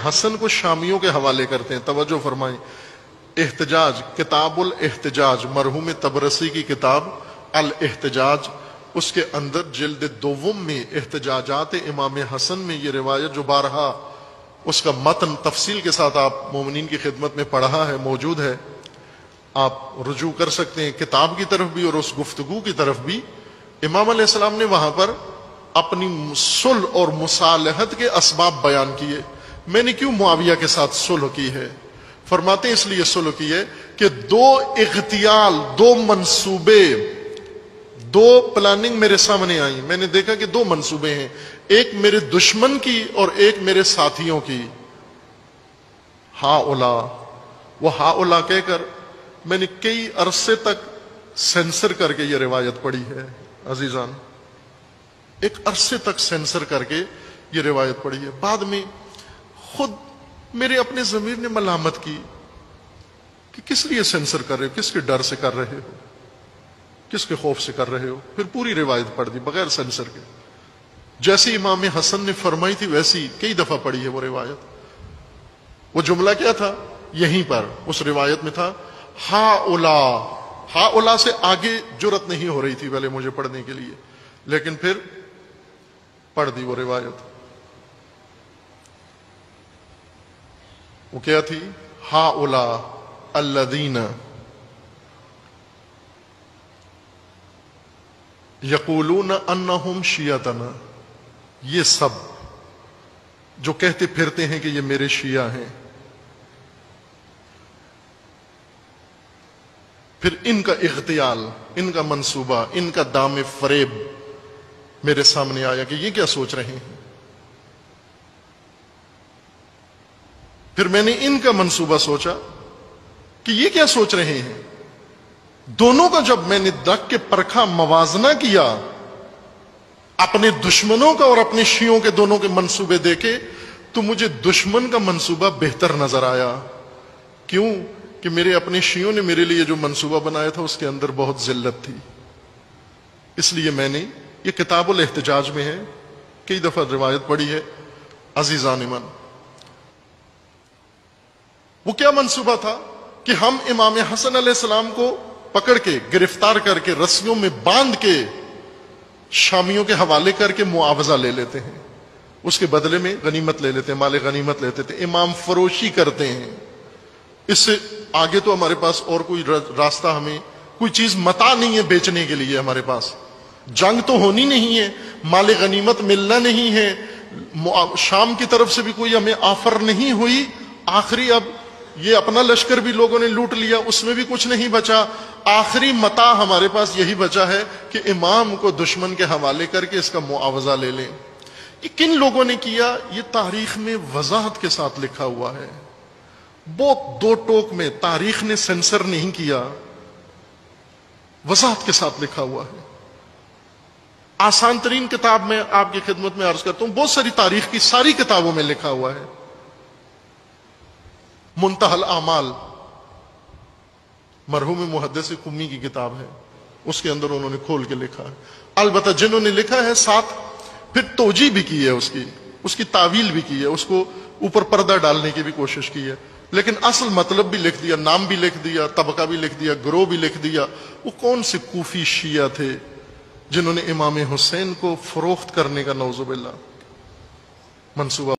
حسن کو شامیوں کے حوالے کرتے ہیں. توجہ فرمائیں. احتجاج، کتاب الاحتجاج، مرحوم طبرسی کی کتاب الاحتجاج، اس کے اندر جلد دوم میں احتجاجات امام حسن میں یہ روایت جو بارہا اس کا متن تفصیل کے ساتھ آپ مومنین کی خدمت میں پڑھا ہے، موجود ہے، آپ رجوع کر سکتے ہیں کتاب کی طرف بھی اور اس گفتگو کی طرف بھی. امام علیہ السلام نے وہاں پر اپنی صلح اور مصالحت کے اسباب بیان کیے. میں نے کیوں معاویہ کے ساتھ صلح کی ہے؟ فرماتے ہیں اس لیے صلح کی ہے کہ دو اغتیال، دو منصوبے، دو پلاننگ میرے سامنے آئیں. میں نے دیکھا کہ دو منصوبے ہیں، ایک میرے دشمن کی اور ایک میرے ساتھیوں کی. وہ ہا کہہ کر میں نے کئی عرصے تک سینسر کر کے یہ روایت پڑھی ہے. عزیزان، ایک عرصے تک سینسر کر کے یہ روایت پڑھی ہے. بعد میں خود میرے اپنے ضمیر نے ملامت کی کہ کس لیے سینسر کر رہے ہو، کس کے ڈر سے کر رہے ہو، کس کے خوف سے کر رہے ہو. پھر پوری روایت پڑھ دی بغیر سینسر کے. جیسی امام حسن نے فرمائی تھی ویسی کئی دفعہ پڑھی ہے وہ روایت. وہ جملہ کیا تھا؟ یہیں پر اس روایت میں تھا ہا سے آگے جرت نہیں ہو رہی تھی پہلے مجھے پڑھنے کے لیے، لیکن پھر پڑھ دی وہ روایت. وہ کیا تھی؟ الذین یقولون انہم شیعتنا، یہ سب جو کہتے پھرتے ہیں کہ یہ میرے شیعہ ہیں. پھر ان کا اغتیال، ان کا منصوبہ، ان کا دام فریب میرے سامنے آیا کہ یہ کیا سوچ رہے ہیں. پھر میں نے ان کا منصوبہ سوچا کہ یہ کیا سوچ رہے ہیں. دونوں کا جب میں نے رکھ کے پرکھا، موازنہ کیا، اپنے دشمنوں کا اور اپنے شیعوں کے دونوں کے منصوبے دیکھے، تو مجھے دشمن کا منصوبہ بہتر نظر آیا. کیوں؟ کہ میرے اپنے شیعوں نے میرے لیے جو منصوبہ بنایا تھا اس کے اندر بہت ذلت تھی. اس لیے میں نے یہ کتاب الاحتجاج میں ہے، کئی دفعہ روایت پڑھی ہے. عزیزان من، وہ کیا منصوبہ تھا کہ ہم امام حسن علیہ السلام کو پکڑ کے، گرفتار کر کے، رسیوں میں باندھ کے شامیوں کے حوالے کر کے معاوضہ لے لیتے ہیں. اس کے بدلے میں غنیمت لے لیتے ہیں، مال غنیمت لیتے تھے، امام فروشی کرتے ہیں. اس سے آگے تو ہمارے پاس اور کوئی راستہ، ہمیں کوئی چیز متاع نہیں ہے بیچنے کے لیے. ہمارے پاس جنگ تو ہونی نہیں ہے، مال غنیمت ملنا نہیں ہے، شام کی طرف سے بھی کوئی ہمیں آفر نہیں ہوئی. آخری اب یہ اپنا لشکر بھی لوگوں نے لوٹ لیا، اس میں بھی کچھ نہیں بچا. آخری متاع ہمارے پاس یہی بچا ہے کہ امام کو دشمن کے حوالے کر کے اس کا معاوضہ لے لیں. یہ کن لوگوں نے کیا؟ یہ تاریخ میں وضاحت کے ساتھ لکھا ہوا ہے. بہت دو ٹوک میں، تاریخ نے سینسر نہیں کیا، وضاحت کے ساتھ لکھا ہوا ہے. آسان ترین کتاب میں آپ کی خدمت میں عرض کرتا ہوں، بہت ساری تاریخ کی ساری کتابوں میں لکھا ہوا ہے. منتہی الاعمال، مرحوم محدث قمی کی کتاب ہے، اس کے اندر انہوں نے کھول کے لکھا ہے. البتہ جنہوں نے لکھا ہے ساتھ پھر توجیہ بھی کی ہے، اس کی تعویل بھی کی ہے، اس کو اوپر پردہ ڈالنے کی بھی کوشش کی ہے، لیکن اصل مطلب بھی لکھ دیا، نام بھی لکھ دیا، طبقہ بھی لکھ دیا، گروہ بھی لکھ دیا. وہ کون سے کوفی شیعہ تھے جنہوں نے امام حسین کو فروخت کرنے کا نعوذ باللہ منصوبہ